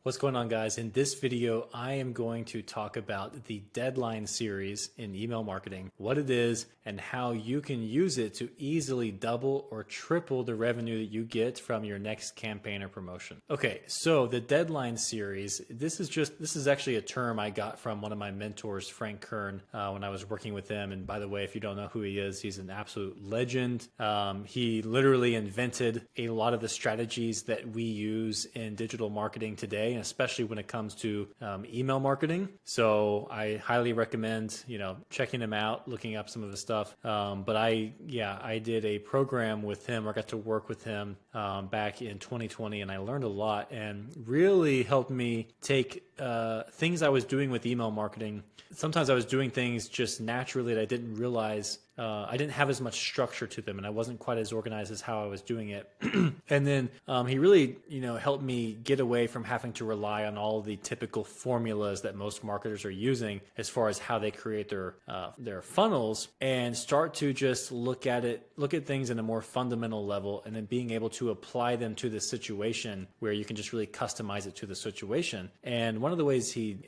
What's going on, guys? In this video, I am going to talk about the deadline series in email marketing, what it is, and how you can use it to easily double or triple the revenue that you get from your next campaign or promotion. Okay, so the deadline series, this is actually a term I got from one of my mentors, Frank Kern, when I was working with him. And by the way, if you don't know who he is, he's an absolute legend. He literally invented a lot of the strategies that we use in digital marketing today, and especially when it comes to email marketing. So I highly recommend, checking him out, looking up some of his stuff. But I did a program with him, or got to work with him back in 2020, and I learned a lot and really helped me take things I was doing with email marketing. Sometimes I was doing things just naturally that I didn't realize. I didn't have as much structure to them, and I wasn't quite as organized as how I was doing it. And then he really, helped me get away from having to rely on all the typical formulas that most marketers are using as far as how they create their funnels, and start to just look at things in a more fundamental level, and then being able to apply them to the situation where you can just really customize it to the situation. And one of the ways he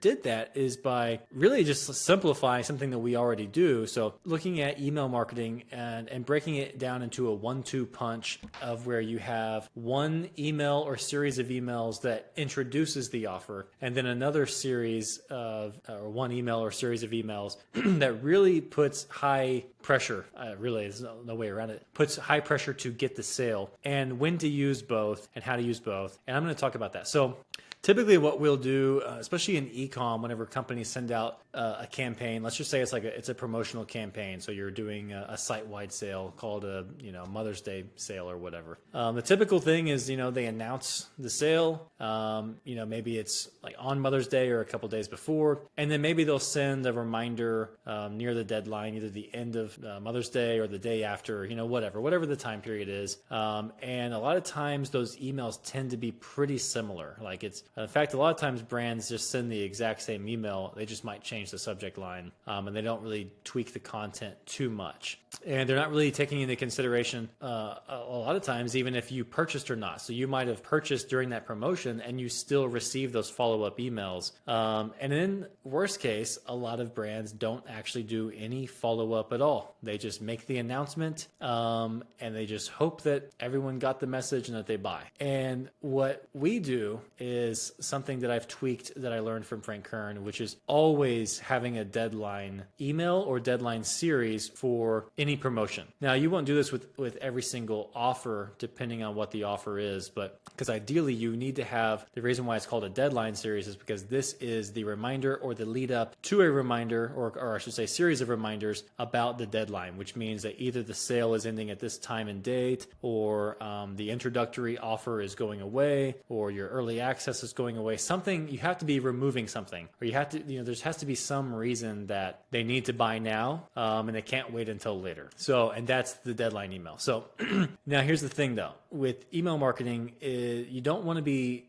did that is by really just simplifying something that we already do. So looking at email marketing and breaking it down into a 1-2 punch of where you have one email or series of emails that introduces the offer, and then another series of, or one email or series of emails that really puts high pressure, really there's no way around it, puts high pressure to get the sale, and when to use both and how to use both. And I'm going to talk about that. So typically what we'll do, especially in e-com, whenever companies send out a campaign, let's just say it's a promotional campaign. So you're doing a site-wide sale called a Mother's Day sale or whatever. The typical thing is, they announce the sale. Maybe it's like on Mother's Day or a couple days before, and then maybe they'll send a reminder near the deadline, either the end of Mother's Day or the day after, whatever the time period is. And a lot of times those emails tend to be pretty similar. In fact, a lot of times brands just send the exact same email. They just might change the subject line, and they don't really tweak the content too much. And they're not really taking into consideration a lot of times even if you purchased or not. So you might have purchased during that promotion and you still receive those follow-up emails. And in worst case, a lot of brands don't actually do any follow-up at all. They just make the announcement, and they just hope that everyone got the message and that they buy. And what we do is something that I've tweaked that I learned from Frank Kern, which is always having a deadline email or deadline series for any promotion. Now, you won't do this with every single offer, depending on what the offer is, but because ideally you need to have, the reason why it's called a deadline series is because this is the reminder or the lead up to a reminder, or I should say series of reminders about the deadline, which means that either the sale is ending at this time and date, or the introductory offer is going away, or your early access is going away. Something, you have to be removing something, or you have to, there has to be some reason that they need to buy now, and they can't wait until later. So, and that's the deadline email. So now here's the thing though, with email marketing, you don't want to be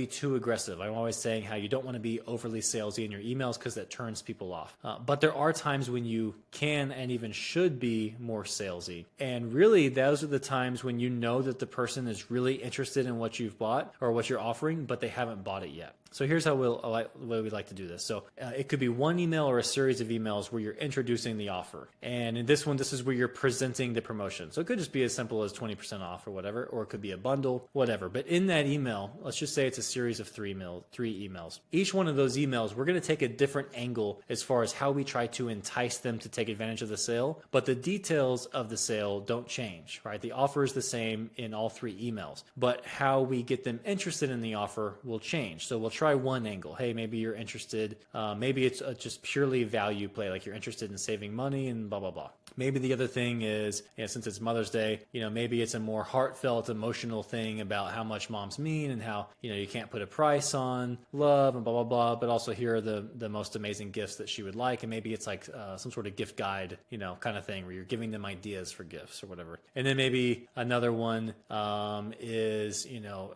too aggressive. I'm always saying how you don't want to be overly salesy in your emails because that turns people off. But there are times when you can and even should be more salesy. And really those are the times when you know that the person is really interested in what you've bought or what you're offering, but they haven't bought it yet. So here's how we'd like to do this. So it could be one email or a series of emails where you're introducing the offer. And in this one, this is where you're presenting the promotion. So it could just be as simple as 20% off or whatever, or it could be a bundle, whatever. But in that email, let's just say it's a series of three emails. Each one of those emails, we're going to take a different angle as far as how we try to entice them to take advantage of the sale. But the details of the sale don't change, right? The offer is the same in all three emails, but how we get them interested in the offer will change. So we'll try one angle. Hey, maybe you're interested. Maybe it's just purely value play, like you're interested in saving money and blah, blah, blah. Maybe the other thing is, since it's Mother's Day, maybe it's a more heartfelt, emotional thing about how much moms mean and how, you can't put a price on love and blah, blah, blah, but also here are the most amazing gifts that she would like. And maybe it's like some sort of gift guide, kind of thing where you're giving them ideas for gifts or whatever. And then maybe, maybe another one is,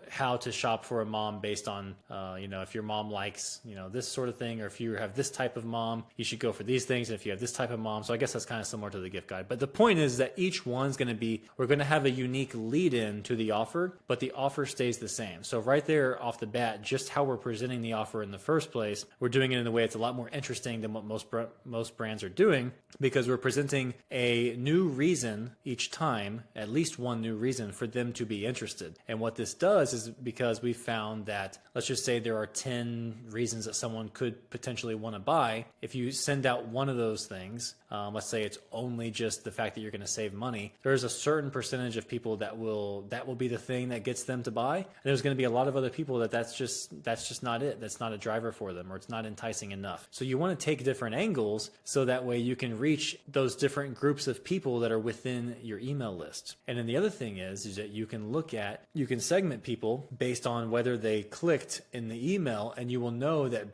how to shop for a mom based on, if your mom likes, this sort of thing, or if you have this type of mom, you should go for these things. And if you have this type of mom, so I guess that's kind of similar to the gift guide. But the point is that each one's going to be, we're going to have a unique lead in to the offer, but the offer stays the same. So right there off the bat, just how we're presenting the offer in the first place, we're doing it in a way that's a lot more interesting than what most brands are doing, because we're presenting a new reason each time, at least one new reason for them to be interested. And what this does is, because we found that, let's just say there are 10 reasons that someone could potentially want to buy. If you send out one of those things, let's say it's only just the fact that you're going to save money, there's a certain percentage of people that will be the thing that gets them to buy. And there's going to be a lot of other people that's just not it. That's not a driver for them, or it's not enticing enough. So you want to take different angles so that way you can reach those different groups of people that are within your email list. And then the other thing is that you can segment people based on whether they clicked in the email, and you will know that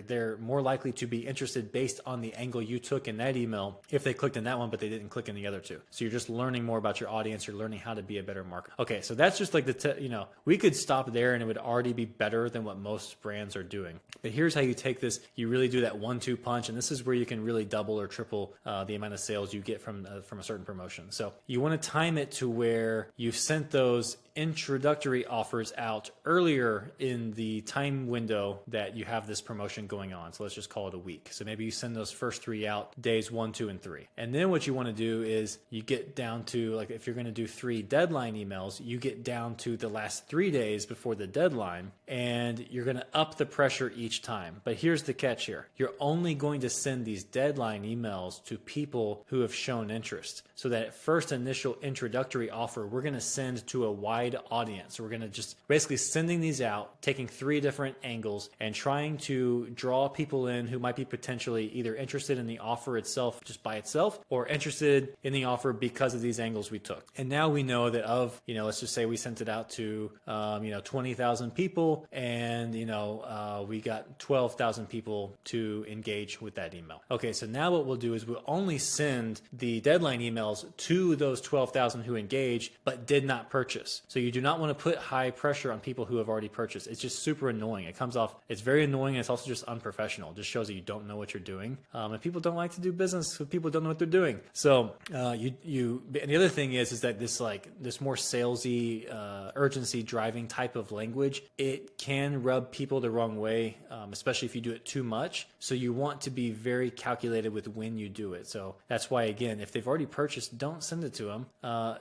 they're more likely to be interested based on the angle you took in that email if they clicked in that one but they didn't click in the other two. So you're just learning more about your audience. You're learning how to be a better marketer. Okay, so that's just like we could stop there and it would already be better than what most brands are doing. But here's how you take this. You really do that 1-2 punch, and this is where you can really double or triple the amount of sales you get from a certain promotion. So you want to time it to where you've sent those introductory offers out earlier in the time window that you have this promotion going on. So let's just call it a week. So maybe you send those first 3 out days 1, 2, and 3. And then what you want to do is you get down to, like, if you're going to do 3 deadline emails, you get down to the last 3 days before the deadline, and you're going to up the pressure each time. But here's the catch here. You're only going to send these deadline emails to people who have shown interest. So that first initial introductory offer, we're going to send to a wide audience. So we're going to just basically sending these out, taking 3 different angles and trying to draw people in who might be potentially either interested in the offer itself just by itself, or interested in the offer because of these angles we took. And now we know that let's just say we sent it out to, 20,000 people, and, we got 12,000 people to engage with that email. Okay, so now what we'll do is we'll only send the deadline emails to those 12,000 who engage but did not purchase. So you do not want to put high pressure on people who have already purchased. It's just super annoying. It's very annoying, and it's also just unprofessional. It just shows that you don't know what you're doing. And people don't like to do business with people who don't know what they're doing. So and the other thing is that this more salesy, urgency driving type of language, it can rub people the wrong way, especially if you do it too much. So you want to be very calculated with when you do it. So that's why, again, if they've already purchased, don't send it to them,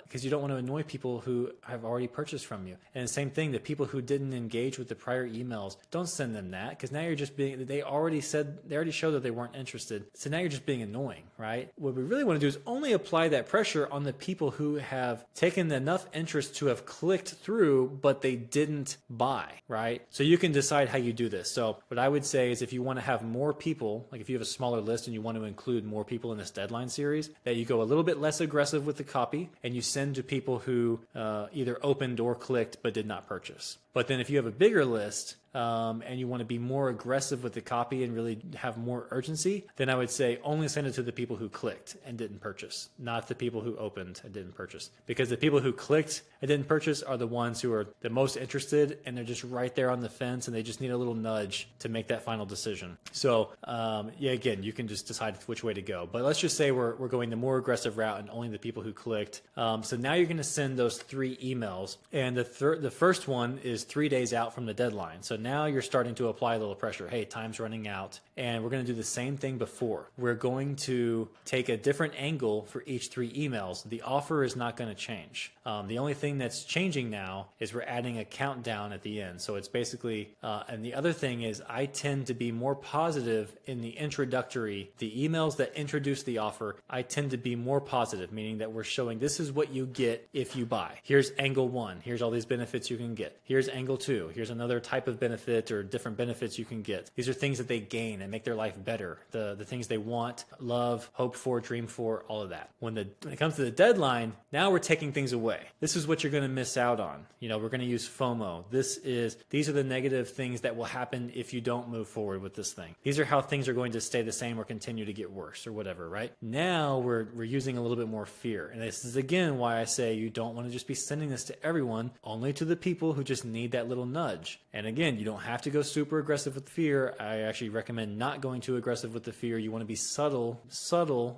because you don't want to annoy people who have already purchased from you. And the same thing, the people who didn't engage with the prior emails, don't send them that, because now you're just they already showed that they weren't interested. So now you're just being annoying, right? What we really want to do is only apply that pressure on the people who have taken enough interest to have clicked through, but they didn't buy, right? So you can decide how you do this. So what I would say is, if you want to have more people, like if you have a smaller list and you want to include more people in this deadline series, that you go a little bit less aggressive with the copy and you send to people who either opened or clicked but did not purchase. But then if you have a bigger list, and you want to be more aggressive with the copy and really have more urgency, then I would say only send it to the people who clicked and didn't purchase, not the people who opened and didn't purchase. Because the people who clicked and didn't purchase are the ones who are the most interested, and they're just right there on the fence, and they just need a little nudge to make that final decision. So again, you can just decide which way to go. But let's just say we're going the more aggressive route and only the people who clicked. So now you're going to send those 3 emails, and the first one is 3 days out from the deadline. So now you're starting to apply a little pressure. Hey, time's running out. And we're going to do the same thing before. We're going to take a different angle for each 3 emails. The offer is not going to change. The only thing that's changing now is we're adding a countdown at the end. So it's basically, and the other thing is, I tend to be more positive in the introductory, the emails that introduce the offer. I tend to be more positive, meaning that we're showing this is what you get if you buy. Here's angle 1. Here's all these benefits you can get. Here's angle 2. Here's another type of benefit or different benefits you can get. These are things that they gain and make their life better. The things they want, love, hope for, dream for, all of that. When it comes to the deadline, now we're taking things away. This is what you're going to miss out on. You know, we're going to use FOMO. These are the negative things that will happen if you don't move forward with this thing. These are how things are going to stay the same or continue to get worse or whatever, right? Now we're using a little bit more fear. And this is again why I say you don't want to just be sending this to everyone, only to the people who just need that little nudge. And again, you don't have to go super aggressive with fear. I actually recommend not going too aggressive with the fear. You want to be subtle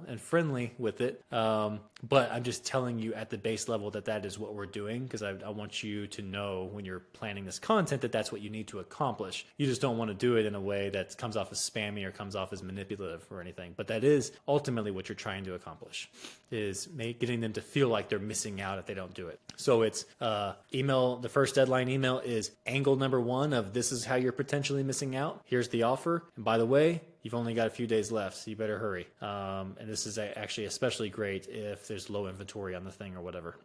and friendly with it. But I'm just telling you at the base level that is what we're doing, because I want you to know when you're planning this content that that's what you need to accomplish. You just don't want to do it in a way that comes off as spammy or comes off as manipulative or anything. But that is ultimately what you're trying to accomplish, is getting them to feel like they're missing out if they don't do it. So it's email. The first deadline email is angle number 1 of this is how you're potentially missing out. Here's the offer. And by the way, you've only got a few days left, so you better hurry. And this is actually especially great if there's low inventory on the thing or whatever.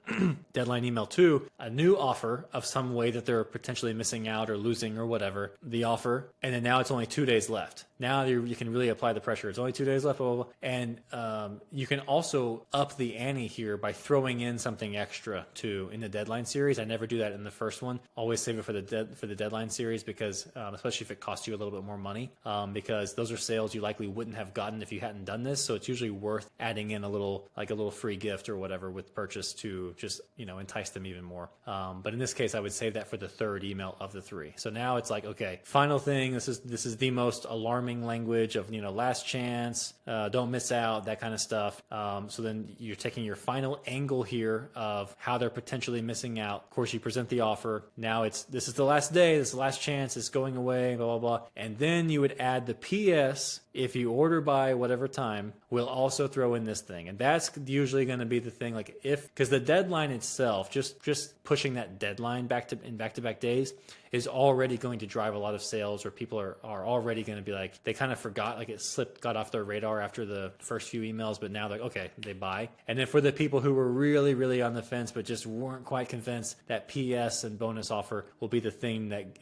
Deadline email 2, a new offer of some way that they're potentially missing out or losing or whatever, the offer. And then now it's only 2 days left. Now you can really apply the pressure. It's only 2 days left, blah, blah, blah. And you can also up the ante here by throwing in something extra too in the deadline series. I never do that in the first one. Always save it for the deadline series, because especially if it costs you a little bit more money, because those are sales you likely wouldn't have gotten if you hadn't done this. So it's usually worth adding in a little free gift or whatever with purchase to just, entice them even more. But in this case, I would save that for the third email of the 3. So now it's like, okay, final thing. This is the most alarming language of, last chance, don't miss out, that kind of stuff. So then you're taking your final angle here of how they're potentially missing out. Of course, you present the offer. Now this is the last day, this is the last chance, it's going away, blah, blah, blah. And then you would add the PS, if you order by whatever time, we'll also throw in this thing. And that's usually going to be the thing, like because the deadline itself, just pushing that deadline in back-to-back days is already going to drive a lot of sales, or people are already going to be like, they kind of forgot, like it got off their radar after the first few emails, but now they're like, okay, they buy. And then for the people who were really, really on the fence, but just weren't quite convinced, that PS and bonus offer will be the thing that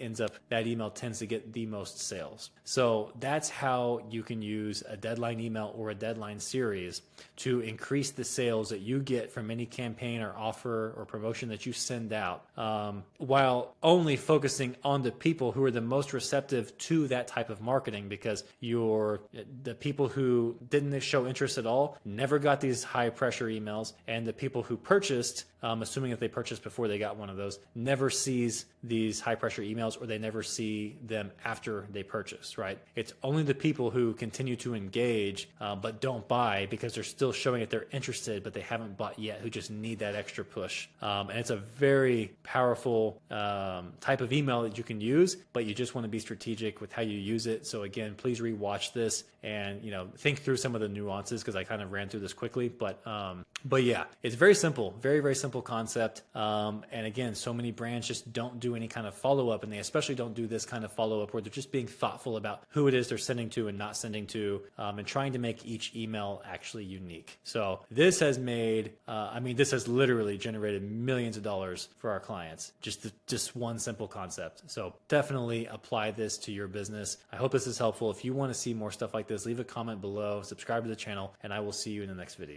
that email tends to get the most sales. So that's how you can use a deadline email or a deadline series to increase the sales that you get from any campaign or offer or promotion that you send out, while only focusing on the people who are the most receptive to that type of marketing, because the people who didn't show interest at all never got these high pressure emails, and the people who purchased, assuming that they purchased before they got one of those, never sees these high pressure emails, or they never see them after they purchase, right? It's only the people who continue to engage but don't buy because they're still showing that they're interested but they haven't bought yet, who just need that extra push. And it's a very powerful type of email that you can use, but you just want to be strategic with how you use it. So again, please rewatch this and think through some of the nuances, because I kind of ran through this quickly, but yeah, it's very simple, very, very simple concept. And again, so many brands just don't do any kind of follow-up, and they especially don't do this kind of follow-up where they're just being thoughtful about who it is they're sending to and not sending to, and trying to make each email actually unique. So this has made, this has literally generated millions of dollars for our clients, just one simple concept. So definitely apply this to your business. I hope this is helpful. If you want to see more stuff like this, leave a comment below, subscribe to the channel, and I will see you in the next video.